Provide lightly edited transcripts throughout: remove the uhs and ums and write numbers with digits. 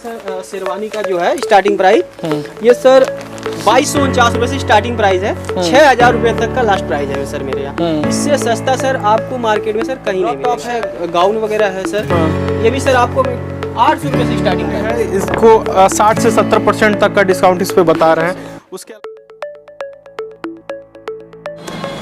Sir sherwani का जो है स्टार्टिंग प्राइस ये सर 2249 रुपए से स्टार्टिंग प्राइस है। 6000 रुपए तक का लास्ट प्राइस है सर मेरे यहाँ। इससे सस्ता सर आपको मार्केट में सर कहीं नहीं मिलेगा। है गाउन वगैरह है सर, ये भी सर आपको 800 रुपए से स्टार्टिंग है। इसको 60 से 70% तक का डिस्काउंट इस पे बता रहे हैं। उसके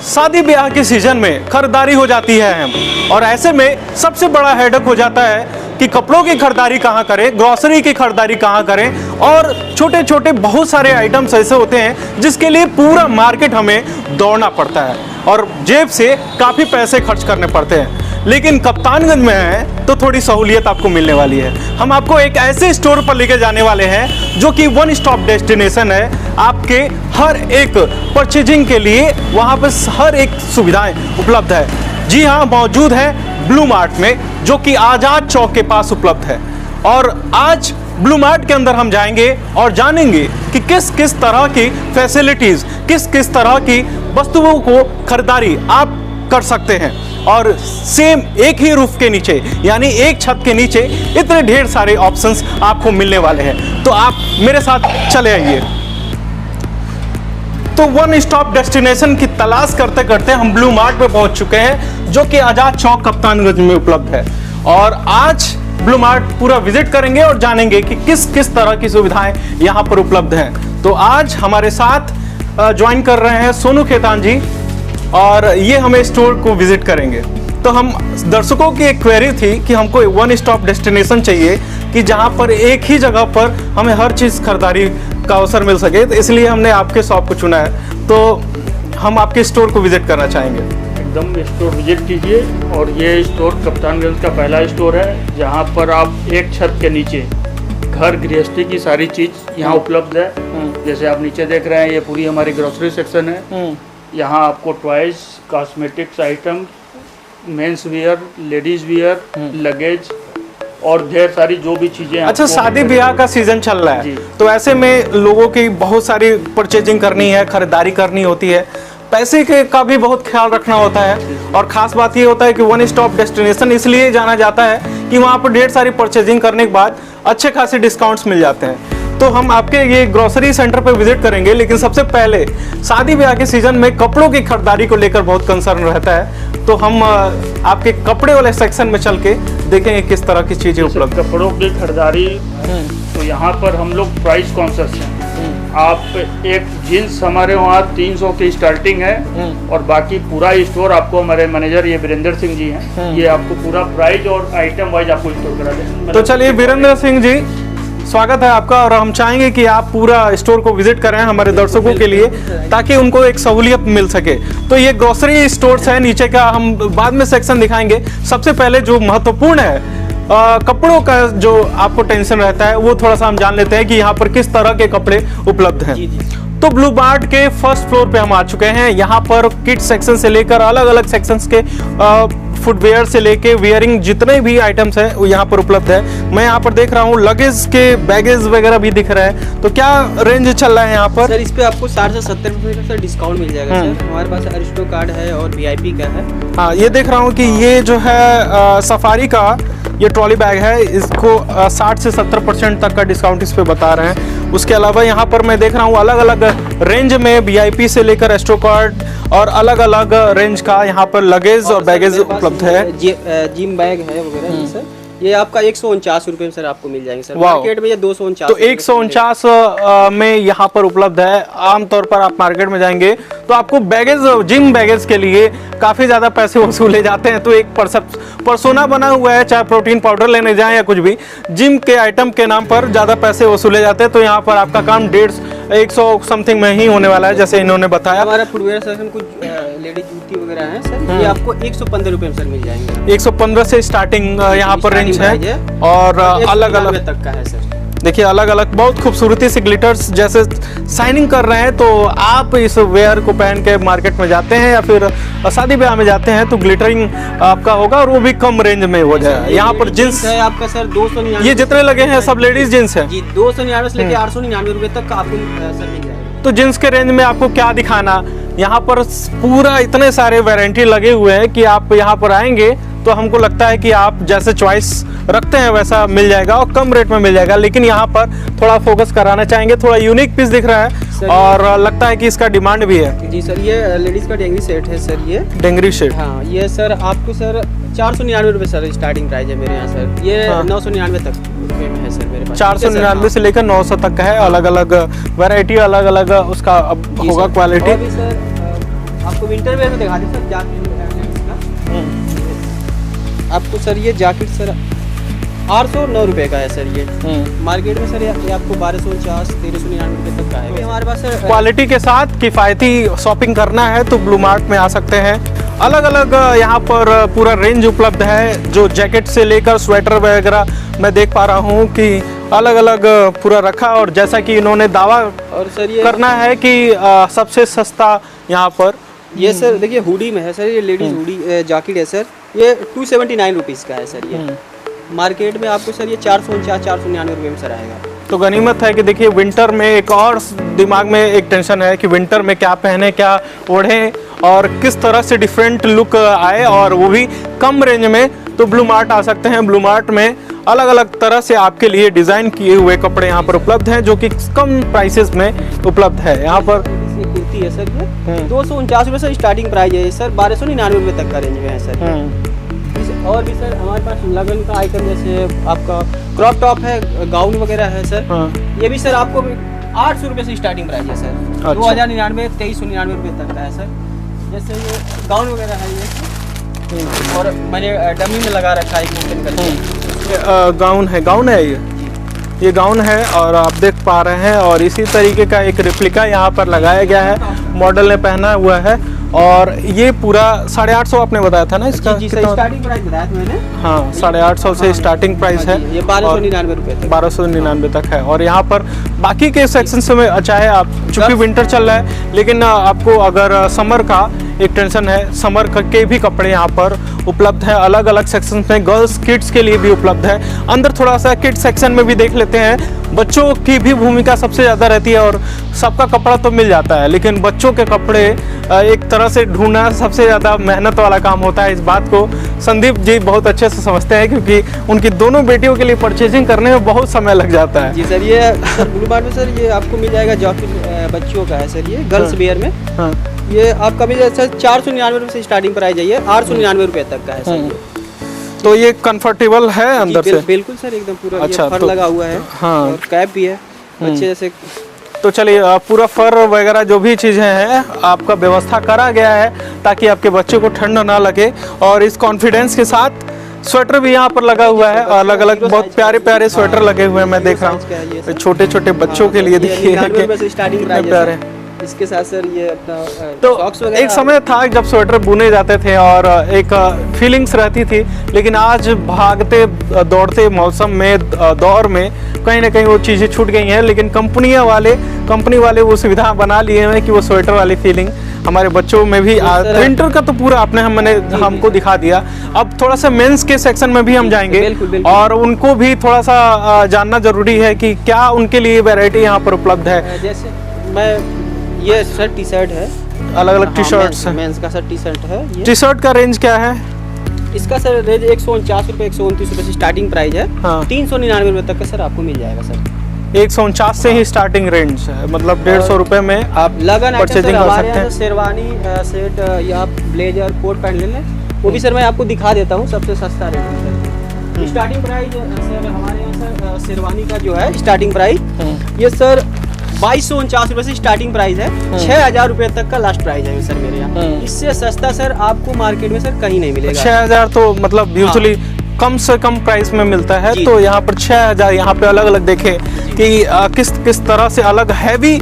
शादी ब्याह के सीजन में खरीदारी हो जाती है अहम, और ऐसे में सबसे बड़ा हेडेक हो जाता है कि कपड़ों की खरीदारी कहाँ करें, ग्रोसरी की खरीदारी कहाँ करें, और छोटे छोटे बहुत सारे आइटम्स ऐसे होते हैं जिसके लिए पूरा मार्केट हमें दौड़ना पड़ता है और जेब से काफ़ी पैसे खर्च करने पड़ते हैं। लेकिन कप्तानगंज में है तो थोड़ी सहूलियत आपको मिलने वाली है। हम आपको एक ऐसे स्टोर पर लेके जाने वाले हैं जो कि वन स्टॉप डेस्टिनेशन है। आपके हर एक परचेजिंग के लिए वहाँ पर हर एक सुविधाएं उपलब्ध है। जी हाँ, मौजूद है ब्लू मार्ट में, जो कि आज़ाद चौक के पास उपलब्ध है। और आज ब्लू मार्ट के अंदर हम जाएंगे और जानेंगे कि किस किस तरह की फैसिलिटीज़, किस किस तरह की वस्तुओं को खरीदारी आप कर सकते हैं, और सेम एक ही रूफ के नीचे यानी एक छत के नीचे इतने ढेर सारे ऑप्शंस आपको मिलने वाले हैं। तो आप मेरे साथ चले आइए। तो वन स्टॉप डेस्टिनेशन की तलाश करते करते हम ब्लू मार्ट पे पहुंच चुके हैं, जो कि आज़ाद चौक कप्तानगंज में उपलब्ध है। और आज ब्लू मार्ट पूरा विजिट करेंगे और जानेंगे कि किस किस तरह की सुविधाएं यहाँ पर उपलब्ध हैं। तो आज हमारे साथ ज्वाइन कर रहे हैं सोनू खेतान जी, और ये हमें स्टोर को विजिट करेंगे। तो हम दर्शकों की एक क्वेरी थी कि हमको वन स्टॉप डेस्टिनेशन चाहिए कि जहाँ पर एक ही जगह पर हमें हर चीज़ खरीदारी का अवसर मिल सके, तो इसलिए हमने आपके शॉप को चुना है। तो हम आपके स्टोर को विजिट करना चाहेंगे। एकदम स्टोर विजिट कीजिए। और ये स्टोर कप्तानगंज का पहला स्टोर है जहाँ पर आप एक छत के नीचे घर गृहस्थी की सारी चीज़ यहाँ उपलब्ध है। जैसे आप नीचे देख रहे हैं, ये पूरी हमारी ग्रोसरी सेक्शन है। यहाँ आपको toys, cosmetics item, men's wear, ladies wear, luggage और ढेर सारी जो भी चीजें। अच्छा, शादी ब्याह का सीजन चल रहा है, तो ऐसे में लोगों की बहुत सारी परचेजिंग करनी है, खरीदारी करनी होती है, पैसे के का भी बहुत ख्याल रखना होता है। और ख़ास बात ये होता है कि वन स्टॉप डेस्टिनेशन इसलिए जाना जाता है कि वहाँ पर ढेर सारी परचेजिंग करने के बाद अच्छे खासे डिस्काउंट्स मिल जाते हैं। तो हम आपके ये ग्रोसरी सेंटर पर विजिट करेंगे, लेकिन सबसे पहले शादी ब्याह के सीजन में कपड़ों की खरीदारी को लेकर बहुत कंसर्न रहता है। तो हम आपके कपड़े वाले सेक्शन में चल के देखेंगे किस तरह की चीज़ें उपलब्ध। कपड़ों की खरीदारी तो यहाँ पर हम लोग प्राइस कॉन्शियस हैं। आप एक जीन्स हमारे वहाँ 300 की स्टार्टिंग है, और बाकी पूरा स्टोर आपको हमारे मैनेजर ये वीरेंद्र सिंह जी हैं, ये आपको पूरा प्राइस और आइटम वाइज आपको स्टोर करा देंगे। तो चलिए वीरेंद्र सिंह जी, स्वागत है आपका, और हम चाहेंगे कि आप पूरा स्टोर को विजिट करें हमारे दर्शकों के लिए, ताकि उनको एक सहूलियत मिल सके। तो ये ग्रोसरी स्टोर्स है, नीचे का हम बाद में सेक्शन दिखाएंगे। सबसे पहले जो महत्वपूर्ण है कपड़ों का, जो आपको टेंशन रहता है, वो थोड़ा सा हम जान लेते हैं कि यहाँ पर किस तरह के कपड़े उपलब्ध हैं। तो ब्लू मार्ट के फर्स्ट फ्लोर पे हम आ चुके हैं। यहाँ पर किड्स सेक्शन से लेकर अलग अलग सेक्शंस के फुटवेयर से लेके वियरिंग जितने भी आइटम्स हैं वो यहाँ पर उपलब्ध है। मैं यहाँ पर देख रहा हूँ लगेज के बैगेज वगैरह भी दिख रहे हैं। तो क्या रेंज चल रहा है यहाँ पर? सर इस पे आपको 60 से 70% का डिस्काउंट मिल जाएगा सर। हमारे पास अरिस्टो कार्ड है और VIP का है। हाँ, ये देख रहा हूँ कि ये जो है सफारी का ये ट्रॉली बैग है, इसको 60 से 70% तक का डिस्काउंट इस पे बता रहे हैं। उसके अलावा यहाँ पर मैं देख रहा हूँ अलग अलग रेंज में VIP से लेकर एस्ट्रो कार्ड और अलग अलग रेंज का यहाँ पर लगेज और बैगेज उपलब्ध है। जिम बैग है वगैरह सर, ये आपका 149 रुपये सर आपको मिल जाएंगे सर। मार्केट में ये 249। तो 149 में यहाँ पर उपलब्ध है। आमतौर पर आप मार्केट में जाएंगे तो आपको बैगेज, जिम बैगेज के लिए काफ़ी ज़्यादा पैसे वसूले जाते हैं। तो एक परसोना बना हुआ है, चाहे प्रोटीन पाउडर लेने जाएं या कुछ भी, जिम के आइटम के नाम पर ज़्यादा पैसे वसूले जाते हैं। तो यहाँ पर आपका काम 150 समथिंग में ही होने वाला है, जैसे इन्होंने बताया। हमारा फुटवेयर सेक्शन कुछ लेडीज जूती वगैरह है सर, ये आपको 115 रुपये में सर मिल जाएंगे। 115 से स्टार्टिंग यहाँ पर रेंज है, और अलग अलग तक का है सर। देखिए अलग अलग बहुत खूबसूरती से ग्लिटर्स जैसे शाइनिंग कर रहे हैं। तो आप इस वेयर को पहन के मार्केट में जाते हैं या फिर शादी ब्याह में जाते हैं तो ग्लिटरिंग आपका होगा, और वो भी कम रेंज में हो जाएगा। यहाँ पर जींस है आपका सर 299। ये जितने लगे हैं सब लेडीज जींस है जी, 299 से लेके 899 रुपये तक का आपको सर मिल जाएगा। तो जींस के रेंज में आपको क्या दिखाना, यहाँ पर पूरा इतने सारे वारंटी लगे हुए हैं कि आप यहाँ पर आएंगे तो हमको लगता है कि आप जैसे चॉइस रखते हैं वैसा मिल जाएगा और कम रेट में मिल जाएगा। लेकिन यहाँ पर थोड़ा फोकस कराना चाहेंगे, थोड़ा यूनिक पीस दिख रहा है और लगता है कि इसका डिमांड भी है। जी सर, ये लेडीज का डेंगरी सेट है सर, ये डेंगरी शेड। हाँ, ये सर आपको सर 499 रुपये सर स्टार्टिंग प्राइस है मेरे यहाँ सर। ये 999 तक रुपये में है सर मेरे पास। 499 से लेकर 900 तक का है। अलग अलग वैरायटी, अलग अलग उसका होगा क्वालिटी। और भी सर आपको विंटर वेयर में दिखा दें सर, जैकेट का आपको सर ये जैकेट सर 809 रुपये का है सर। ये मार्केट में सर ये आपको 1250 1399 रुपये तक का है हमारे पास सर। क्वालिटी के साथ किफ़ायती शॉपिंग करना है तो ब्लू मार्ट में आ सकते हैं। अलग अलग यहाँ पर पूरा रेंज उपलब्ध है, जो जैकेट से लेकर स्वेटर वगैरह मैं देख पा रहा हूँ कि अलग अलग पूरा रखा। और जैसा कि इन्होंने दावा और सर ये करना है कि सबसे सस्ता यहाँ पर ये सर देखिए हुडी में है सर। ये लेडीज हुडी जैकेट है सर, ये 279 रुपीज़ का है सर। ये मार्केट में आपको सर ये 449 499 रुपये में सर आएगा। तो गनीमत है कि देखिए विंटर में एक और दिमाग में एक टेंशन है कि विंटर में क्या पहने, क्या ओढ़ें और किस तरह से डिफरेंट लुक आए, और वो भी कम रेंज में। तो ब्लू मार्ट आ सकते हैं। ब्लू मार्ट में अलग अलग तरह से आपके लिए डिज़ाइन किए हुए कपड़े यहाँ पर उपलब्ध हैं, जो कि कम प्राइसेस में उपलब्ध है। यहाँ पर कुर्ती है सर, ये 249 रुपये से स्टार्टिंग प्राइस है सर, 1299 रुपये तक का रेंज में है सर। और भी सर हमारे पास लगन का आइटम जैसे आपका क्रॉप टॉप है, गाउन वगैरह है सर। ये भी सर आपको 800 रुपये से स्टार्टिंग प्राइस है सर। 2099 2399 रुपये तक का है सर। जैसे ये गाउन वगैरह है ये, और मैंने डमी में लगा रखा है एक करके। गाउन है ये गाउन है और आप देख पा रहे हैं। और इसी तरीके का एक रिप्लिका यहाँ पर लगाया गया है, मॉडल ने पहना हुआ है। और ये पूरा 850 आपने बताया था ना इसका? जी सर, स्टार्टिंग प्राइस बताया था मैंने। हाँ, 850 से स्टार्टिंग प्राइस है। ये 1299 रुपये तक, 1299 तक है। और यहाँ पर बाकी के सेक्शन में चाहे आप, चूँकि विंटर चल रहा है, लेकिन आपको अगर समर का एक टेंशन है, समर के भी कपड़े यहाँ पर उपलब्ध है। अलग अलग सेक्शन में गर्ल्स किड्स के लिए भी उपलब्ध है। अंदर थोड़ा सा किड्स सेक्शन में भी देख लेते हैं। बच्चों की भी भूमिका सबसे ज़्यादा रहती है और सबका कपड़ा तो मिल जाता है, लेकिन बच्चों के कपड़े एक तरह से ढूंढना सबसे ज़्यादा मेहनत वाला काम होता है। इस बात को संदीप जी बहुत अच्छे से समझते हैं, क्योंकि उनकी दोनों बेटियों के लिए परचेजिंग करने में बहुत समय लग जाता है। जी सर, ये सर ब्लू मार्ट में सर ये आपको मिल जाएगा जैकेट बच्चियों का है सर, ये गर्ल्स वेयर में। हाँ, ये आपका भी सर 499 रुपये से स्टार्टिंग प्राइस है, ये 899 रुपये तक का है सर। तो ये कंफर्टेबल है अंदर से? बिल्कुल सर, एकदम पूरा अच्छा, ये फर तो लगा हुआ है। हाँ, और कैप भी है अच्छे जैसे। तो चलिए, पूरा फर वगैरह जो भी चीज़ें हैं आपका व्यवस्था करा गया है ताकि आपके बच्चों को ठंड ना लगे। और इस कॉन्फिडेंस के साथ स्वेटर भी यहाँ पर लगा हुआ है, अलग अलग बहुत प्यारे प्यारे स्वेटर लगे हुए हैं। मैं देख रहा हूँ छोटे छोटे बच्चों के लिए, देखिए स्टार्टिंग प्यारे। इसके साथ सर ये अपना तो सॉक्स वगैरह। एक समय था जब स्वेटर बुने जाते थे और एक फीलिंग्स रहती थी, लेकिन आज भागते दौड़ते मौसम में, दौर में कहीं ना कहीं वो चीज़ें छूट गई हैं। लेकिन कंपनी वाले वो सुविधा बना लिए हैं कि वो स्वेटर वाली फीलिंग हमारे बच्चों में भी विंटर का तो पूरा हमको दिखा दिया। अब थोड़ा सा मेंस के सेक्शन में भी हम जाएंगे। बिल्कुल। और उनको भी थोड़ा सा जानना जरूरी है कि क्या उनके लिए वैरायटी यहाँ पर उपलब्ध है। जैसे मैं ये सर टी शर्ट है, अलग अलग टी शर्ट्स, मेंस का सर टी शर्ट है। टी शर्ट का रेंज क्या है? इसका सर रेंज 149 रुपये 129 रुपये से स्टार्टिंग प्राइस है। हाँ। 399 रुपये तक का सर आपको मिल जाएगा सर। 149 से ही स्टार्टिंग रेंज है, मतलब 150 रुपये में आप लगन परचेजिंग कर सकते हैं। शेरवानी सेट या ब्लेजर कोट पैंट ले लें, वो भी सर मैं आपको दिखा देता हूँ। सबसे सस्ता रेट है सर। स्टार्टिंग प्राइस सर हमारे यहाँ सर शेरवानी का जो है स्टार्टिंग प्राइस ये सर 2249 रुपये से स्टार्टिंग प्राइस है। 6000 रुपये तक का लास्ट प्राइस है सर मेरे यहाँ। इससे सस्ता सर आपको मार्केट में सर कहीं नहीं मिलेगा। 6000 तो मतलब यूजुअली कम से कम प्राइस में मिलता है, तो यहाँ पर 6000। यहाँ पे अलग अलग देखें कि किस तरह से अलग हैवी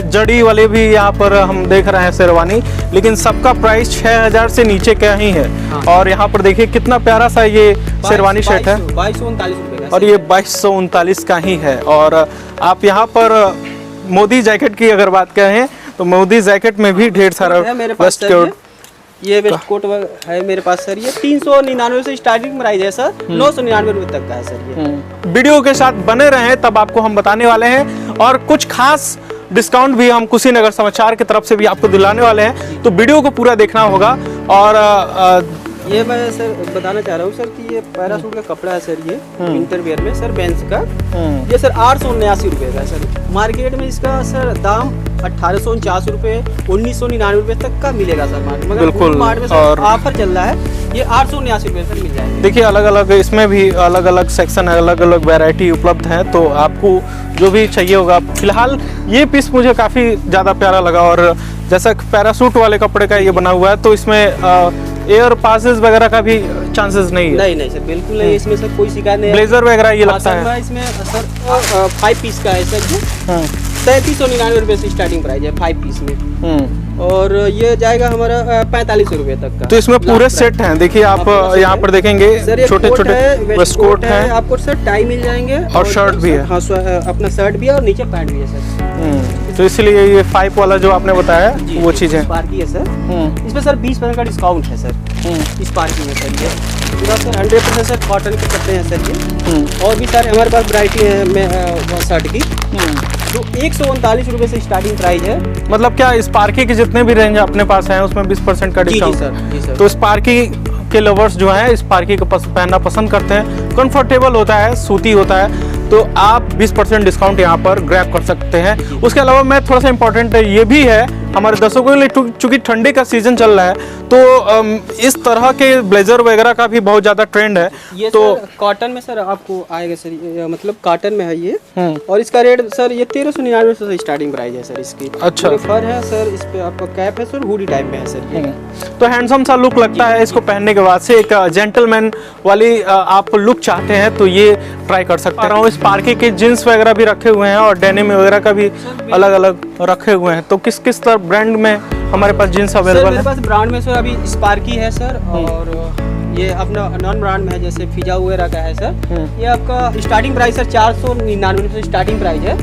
जड़ी वाले भी यहाँ पर हम देख रहे हैं शेरवानी, लेकिन सबका प्राइस 6000 से नीचे का ही है। और यहाँ पर देखिए कितना प्यारा सा ये शेरवानी सेट है, 2239 रुपये का, और ये 2239 का ही है। और आप यहाँ पर मोदी जैकेट की अगर बात करें तो मोदी जैकेट में भी ढेर सारा वेस्ट कोट, ये वेस्ट कोट है मेरे पास सर। ये 399 से स्टार्टिंग प्राइस है सर, 999 रुपये तक का है सर ये। वीडियो के साथ बने रहें, तब आपको हम बताने वाले हैं और कुछ खास डिस्काउंट भी हम कुशीनगर समाचार की तरफ से भी आपको दिलाने वाले हैं। तो वीडियो को पूरा देखना होगा। और ये मैं सर बताना चाह रहा हूँ सर कि ये पैरासूट का कपड़ा है सर, ये विंटर वेयर में सर बेंस का। ये सर 879 रुपये का है सर। मार्केट में इसका सर दाम 1849 रुपये 1999 रुपये तक का मिलेगा सर मार्केट, मगर बिल्कुल। मार्ट में सर ऑफर चल रहा है, ये 879 रुपये सर मिल जाएगा। देखिए अलग अलग इसमें भी अलग अलग सेक्शन है, अलग अलग वैरायटी उपलब्ध है, तो आपको जो भी चाहिए होगा। फिलहाल ये पीस मुझे काफ़ी ज़्यादा प्यारा लगा, और जैसा पैरासूट वाले कपड़े का ये बना हुआ है तो इसमें एयर पासेस वगैरह का भी चांसेस नहीं है। नहीं सर बिल्कुल नहीं, इसमें सर कोई शिकायत नहीं है। ब्लेजर वगैरह ये हाँ, लगता सर, है इसमें सर 5 पीस का है सर, ये 3799 रुपये से स्टार्टिंग प्राइस है 5 पीस में, और ये जाएगा हमारा 4500 रुपये तक का। तो इसमें पूरे सेट हैं। देखिए आप यहाँ पर देखेंगे छोटे छोटे वेस्ट कोट है, आपको सर टाई मिल जाएंगे और शर्ट भी है। हाँ, अपना शर्ट भी है और नीचे पैंट भी है सर। तो इसलिए ये 5 वाला जो आपने बताया वो चीज़ है। स्पार्की है सर, इसमें सर 20% का डिस्काउंट है सर स्पार्की में सर। ये पूरा सर 100% सर कॉटन के कपड़े हैं सर ये, और भी सारे हमारे पास वैरायटी है शर्ट की, जो 139 रुपये से स्टार्टिंग प्राइस है। मतलब क्या स्पार्की के जितने भी रेंज अपने पास हैं उसमें 20% का डिस्काउंट? जी सर। तो स्पार्की के लवर्स जो हैं स्पार्की को पहनना पसंद करते हैं, कंफर्टेबल होता है, सूती होता है, तो आप 20% डिस्काउंट यहाँ पर ग्रैब कर सकते हैं। उसके अलावा मैं थोड़ा सा इम्पोर्टेंट ये भी है हमारे दर्शकों के लिए, चूंकि ठंडी का सीजन चल रहा है तो इस तरह के ब्लेजर वगैरह का भी बहुत ज़्यादा ट्रेंड है। ये तो सर कॉटन में सर आपको आएगा सर, मतलब कॉटन में है ये, और इसका रेट सर ये 1399 से स्टार्टिंग प्राइस है सर इसकी। अच्छा। फर है सर, इस पे आपका कैप है सर, हुडी टाइप में है सर ये। तो हैंडसम सा लुक लगता है इसको पहनने के बाद से, एक जेंटलमैन वाली आप लुक चाहते हैं तो ये ट्राई कर सकते हैं। स्पार्की के जींस वगैरह भी रखे हुए हैं और डेनिम वगैरह का भी अलग अलग रखे हुए हैं। तो किस किस तरह ब्रांड में हमारे पास जींस अवेलेबल है? मेरे पास ब्रांड में सर अभी स्पार्की है सर, और ये अपना नॉन ब्रांड में है जैसे फिजा वगैरह का है सर। ये आपका स्टार्टिंग प्राइस सर 499 से स्टार्टिंग प्राइस है,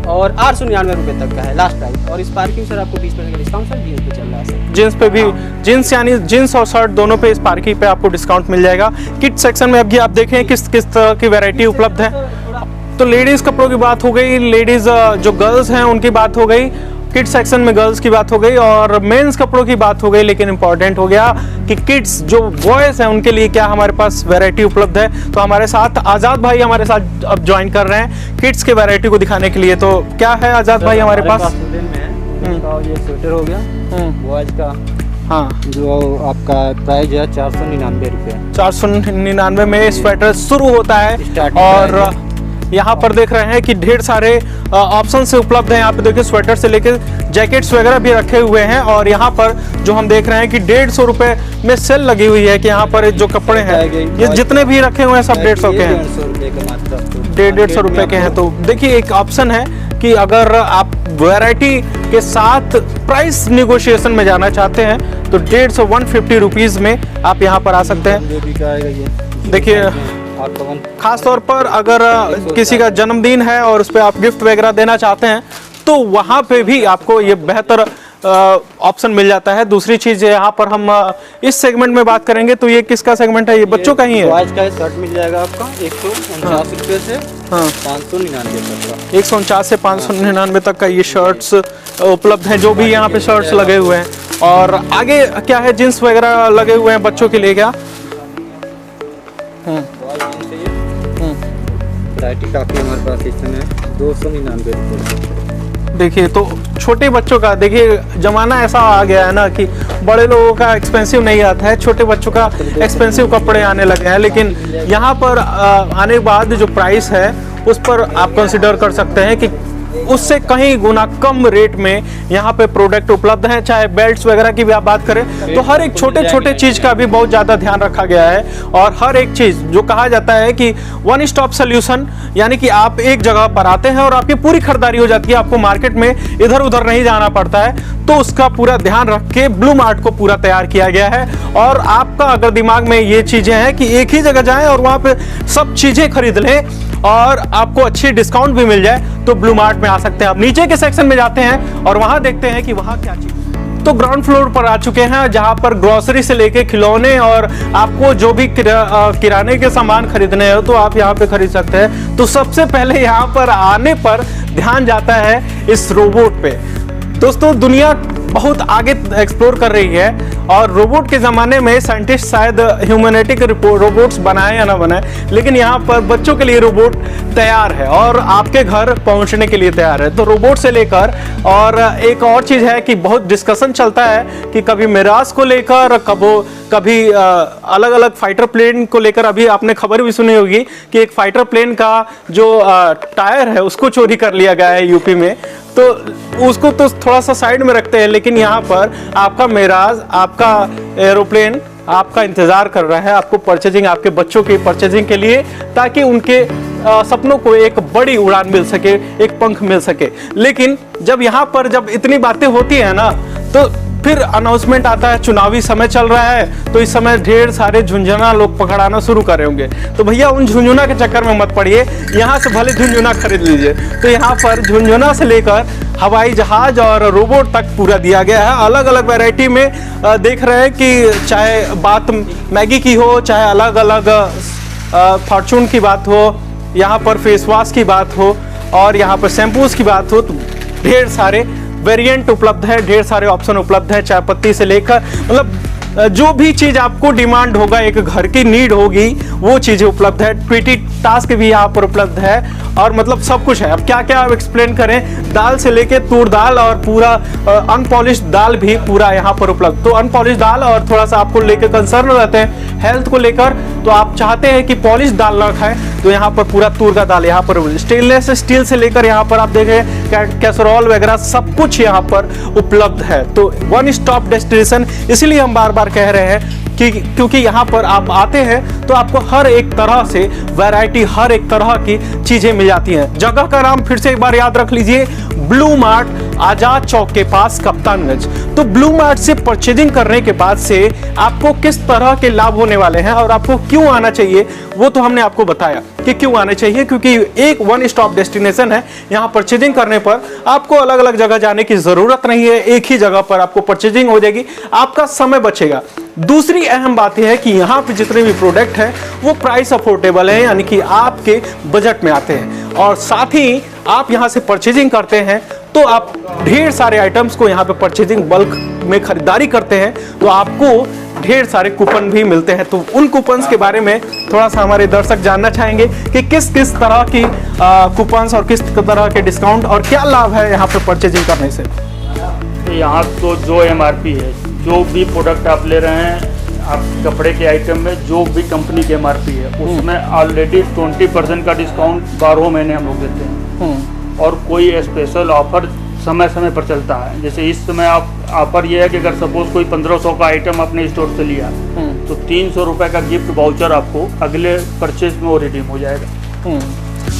और 899 रुपये तक का है लास्ट प्राइस। और स्पार्की में सर आपको 20% का डिस्काउंट सर जीन्स पे चल रहा है सर। जींस पे भी, जींस यानी जींस और शर्ट दोनों पे स्पार्की पे आपको डिस्काउंट मिल जाएगा। किड सेक्शन में अभी आप देखें किस किस तरह की वैरायटी उपलब्ध है। तो लेडीज कपड़ों की बात हो गई, लेडीज जो गर्ल्स हैं उनकी बात हो गई, किड्स सेक्शन में गर्ल्स की बात हो गई, और मेंस कपड़ों की बात हो गई। लेकिन इंपॉर्टेंट हो गया कि किड्स जो बॉयज हैं उनके लिए क्या हमारे पास वैरायटी उपलब्ध है। तो हमारे साथ आज़ाद भाई हमारे साथ अब ज्वाइन कर रहे हैं किड्स के वैरायटी को दिखाने के लिए। तो क्या है आज़ाद भाई हमारे पास? ये स्वेटर हो गया बॉयज का, हाँ, जो आपका प्राइस है 499 रुपये। 499 में स्वेटर शुरू होता है, और यहाँ पर देख रहे हैं कि ढेर सारे ऑप्शन से उपलब्ध हैं। यहाँ पे देखिए स्वेटर से लेकर जैकेट्स वगैरह भी रखे हुए हैं, और यहाँ पर जो हम देख रहे हैं कि 150 रुपये में सेल लगी हुई है कि यहाँ पर जो कपड़े हैं ये जितने भी रखे हुए हैं सब 150 के हैं, 150 रुपये के हैं। तो देखिए एक ऑप्शन है कि अगर आप वैरायटी के साथ प्राइस निगोशिएशन में जाना चाहते हैं तो 150 रुपीज़ में आप यहाँ पर आ सकते हैं। देखिए खास तौर पर अगर किसी का जन्मदिन है और उस पर आप गिफ्ट वगैरह देना चाहते हैं तो वहाँ पे भी आपको ये बेहतर ऑप्शन मिल जाता है। दूसरी चीज़ यहाँ पर हम इस सेगमेंट में बात करेंगे तो ये किसका सेगमेंट है? ये बच्चों का ही है। बॉयज का शर्ट मिल जाएगा आपका 149 रुपये से 599 तक का। 149 से 599 तक का ये शर्ट्स उपलब्ध हैं, जो भी यहाँ पे शर्ट्स लगे हुए हैं। और आगे क्या है, जींस वगैरह लगे हुए हैं बच्चों के लिए क्या? वैरायटी काफ़ी हमारे पास इस समय 299 रुपये। देखिए तो छोटे बच्चों का, देखिए ज़माना ऐसा आ गया है ना कि बड़े लोगों का एक्सपेंसिव नहीं आता है, छोटे बच्चों का एक्सपेंसिव कपड़े आने लगे हैं। लेकिन यहाँ पर आने के बाद जो प्राइस है उस पर आप कंसिडर कर सकते हैं कि उससे कहीं गुना कम रेट में यहाँ पे प्रोडक्ट उपलब्ध हैं। चाहे बेल्ट्स वगैरह की भी आप बात करें तो हर एक छोटे छोटे चीज़ का भी बहुत ज़्यादा ध्यान रखा गया है, और हर एक चीज़ जो कहा जाता है कि वन स्टॉप सोल्यूशन, यानी कि आप एक जगह पर आते हैं और आपकी पूरी खरीदारी हो जाती है, आपको मार्केट में इधर उधर नहीं जाना पड़ता है। तो उसका पूरा ध्यान रख के ब्लू मार्ट को पूरा तैयार किया गया है। और आपका अगर दिमाग में ये चीज़ें हैं कि एक ही जगह जाएं और वहाँ पे सब चीज़ें खरीद लें और आपको अच्छी डिस्काउंट भी मिल जाए, तो ब्लू मार्ट में आ सकते हैं। आप नीचे के सेक्शन में जाते हैं और वहाँ देखते हैं कि वहाँ क्या चीज़। तो ग्राउंड फ्लोर पर आ चुके हैं जहाँ पर ग्रोसरी से लेके खिलौने और आपको जो भी किराने के सामान खरीदने हो तो आप यहाँ पे खरीद सकते हैं। तो सबसे पहले यहाँ पर आने पर ध्यान जाता है इस रोबोट पे। दोस्तों दुनिया बहुत आगे एक्सप्लोर कर रही है। और रोबोट के ज़माने में साइंटिस्ट शायद ह्यूमैनिटी के रोबोट्स बनाए या ना बनाए, लेकिन यहाँ पर बच्चों के लिए रोबोट तैयार है और आपके घर पहुँचने के लिए तैयार है। तो रोबोट से लेकर, और एक और चीज़ है कि बहुत डिस्कशन चलता है कि कभी मिराज को लेकर, कभी अलग अलग फाइटर प्लेन को लेकर। अभी आपने खबर भी सुनी होगी कि एक फाइटर प्लेन का जो टायर है उसको चोरी कर लिया गया है यूपी में। तो उसको तो थोड़ा सा साइड में रखते हैं, लेकिन यहाँ पर आपका मिराज, आपका एरोप्लेन आपका इंतज़ार कर रहा है, आपको परचेजिंग, आपके बच्चों की परचेजिंग के लिए, ताकि उनके सपनों को एक बड़ी उड़ान मिल सके, एक पंख मिल सके। लेकिन जब यहाँ पर जब इतनी बातें होती है ना, तो फिर अनाउंसमेंट आता है, चुनावी समय चल रहा है, तो इस समय ढेर सारे झुंझुना लोग पकड़ाना शुरू करे होंगे। तो भैया उन झुंझुना के चक्कर में मत पड़िए, यहाँ से भले झुंझुना खरीद लीजिए। तो यहाँ पर झुंझुना से लेकर हवाई जहाज और रोबोट तक पूरा दिया गया है। अलग अलग वैरायटी में देख रहे हैं कि चाहे बात मैगी की हो, चाहे अलग अलग फॉर्चून की बात हो, यहाँ पर फेस वॉश की बात हो, और यहाँ पर शैम्पूज की बात हो, तो ढेर सारे वेरिएंट उपलब्ध है, ढेर सारे ऑप्शन उपलब्ध है। चाय पत्ती से लेकर मतलब जो भी चीज़ आपको डिमांड होगा, एक घर की नीड होगी, वो चीज़ें उपलब्ध है। ट्विटी टास्क भी यहाँ पर उपलब्ध है, और मतलब सब कुछ है। अब क्या क्या आप एक्सप्लेन करें, दाल से लेके तूर दाल और पूरा अनपॉलिश्ड दाल भी पूरा यहाँ पर उपलब्ध। तो अनपॉलिश्ड दाल, और थोड़ा सा आपको लेकर कंसर्न रहते हैं हेल्थ को लेकर, तो आप चाहते हैं कि पॉलिश दाल ना खाएं, तो यहाँ पर पूरा तूर का दाल यहाँ पर स्टेनलेस स्टील से लेकर यहाँ पर आप देखें कैसरोल वगैरह सब कुछ यहाँ पर उपलब्ध है। तो वन स्टॉप डेस्टिनेशन, इसीलिए हम बार बार कह रहे हैं कि क्योंकि यहाँ पर आप आते हैं तो आपको हर एक तरह से वैरायटी, हर एक तरह की चीजें मिल जाती हैं। जगह का नाम फिर से एक बार याद रख लीजिए, ब्लू मार्ट, आजाद चौक के पास, कप्तानगंज। तो ब्लू मार्ट से परचेजिंग करने के बाद से आपको किस तरह के लाभ होने वाले हैं और आपको क्यों आना चाहिए, वो तो हमने आपको बताया कि क्यों आना चाहिए। क्योंकि एक वन स्टॉप डेस्टिनेशन है, यहाँ परचेजिंग करने पर आपको अलग अलग जगह जाने की जरूरत नहीं है, एक ही जगह पर आपको परचेजिंग हो जाएगी, आपका समय बचेगा। दूसरी अहम बात यह है कि यहाँ पे जितने भी प्रोडक्ट हैं वो प्राइस अफोर्डेबल है, यानी कि आपके बजट में आते हैं। और साथ ही आप यहाँ से परचेजिंग करते हैं तो आप ढेर सारे आइटम्स को यहाँ पे परचेजिंग बल्क में खरीदारी करते हैं तो आपको ढेर सारे कूपन भी मिलते हैं। तो उन कूपन्स के बारे में थोड़ा सा हमारे दर्शक जानना चाहेंगे कि किस किस तरह की कूपन्स और किस तरह के डिस्काउंट और क्या लाभ है यहाँ पे परचेजिंग करने से। तो यहाँ तो जो MRP है, जो भी प्रोडक्ट आप ले रहे हैं, आप कपड़े के आइटम में जो भी कंपनी की MRP है उसमें ऑलरेडी 20% का डिस्काउंट 12 महीने हम लोग देते हैं। और कोई स्पेशल ऑफर समय समय पर चलता है। जैसे इस समय आप ऑफर ये है कि अगर सपोज कोई 1500 का आइटम अपने स्टोर से लिया तो 300 रुपये का गिफ्ट वाउचर आपको अगले परचेज में वो रिडीम हो जाएगा।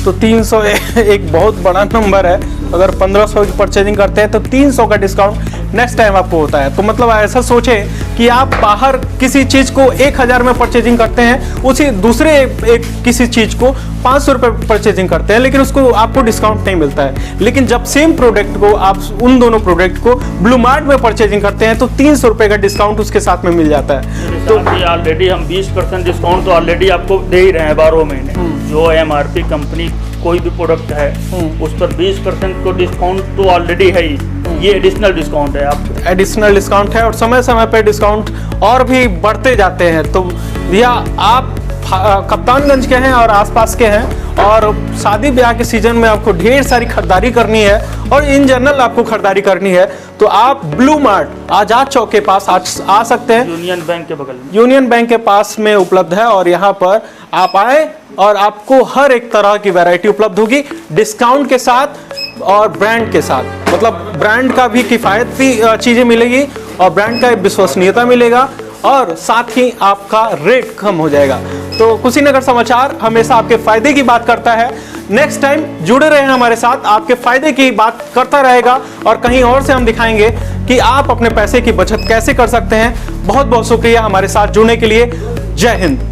तो 300 एक बहुत बड़ा नंबर है। अगर 1500 की परचेजिंग करते हैं तो 300 का डिस्काउंट नेक्स्ट टाइम आपको होता है। तो मतलब ऐसा सोचें कि आप बाहर किसी चीज़ को 1000 में परचेजिंग करते हैं, उसी दूसरे एक किसी चीज़ को 500 रुपये परचेजिंग करते हैं, लेकिन उसको आपको डिस्काउंट नहीं मिलता है। लेकिन जब सेम प्रोडक्ट को आप उन दोनों प्रोडक्ट को ब्लू मार्ट में परचेजिंग करते हैं तो 300 रुपये का डिस्काउंट उसके साथ में मिल जाता है। तो ऑलरेडी हम 20% डिस्काउंट तो ऑलरेडी आपको दे ही रहे हैं 12 महीने। जो MRP कंपनी कोई भी प्रोडक्ट है उस पर 20% को डिस्काउंट तो ऑलरेडी है ही, ये एडिशनल डिस्काउंट है। आप एडिशनल डिस्काउंट है और समय समय पर डिस्काउंट और भी बढ़ते जाते हैं। तो भैया आप कप्तानगंज के हैं और आसपास के हैं और शादी ब्याह के सीजन में आपको ढेर सारी खरीदारी करनी है और इन जनरल आपको खरीदारी करनी है तो आप ब्लू मार्ट आजाद चौक के पास आ सकते हैं। यूनियन बैंक के बगल में, यूनियन बैंक के पास में उपलब्ध है और यहाँ पर आप आए और आपको हर एक तरह की वैरायटी उपलब्ध होगी डिस्काउंट के साथ और ब्रांड के साथ। मतलब ब्रांड का भी किफ़ायती चीज़ें मिलेगी और ब्रांड का विश्वसनीयता मिलेगा और साथ ही आपका रेट कम हो जाएगा। तो कुशीनगर समाचार हमेशा आपके फायदे की बात करता है। नेक्स्ट टाइम जुड़े रहे हमारे साथ, आपके फायदे की बात करता रहेगा और कहीं और से हम दिखाएंगे कि आप अपने पैसे की बचत कैसे कर सकते हैं। बहुत बहुत शुक्रिया हमारे साथ जुड़ने के लिए। जय हिंद।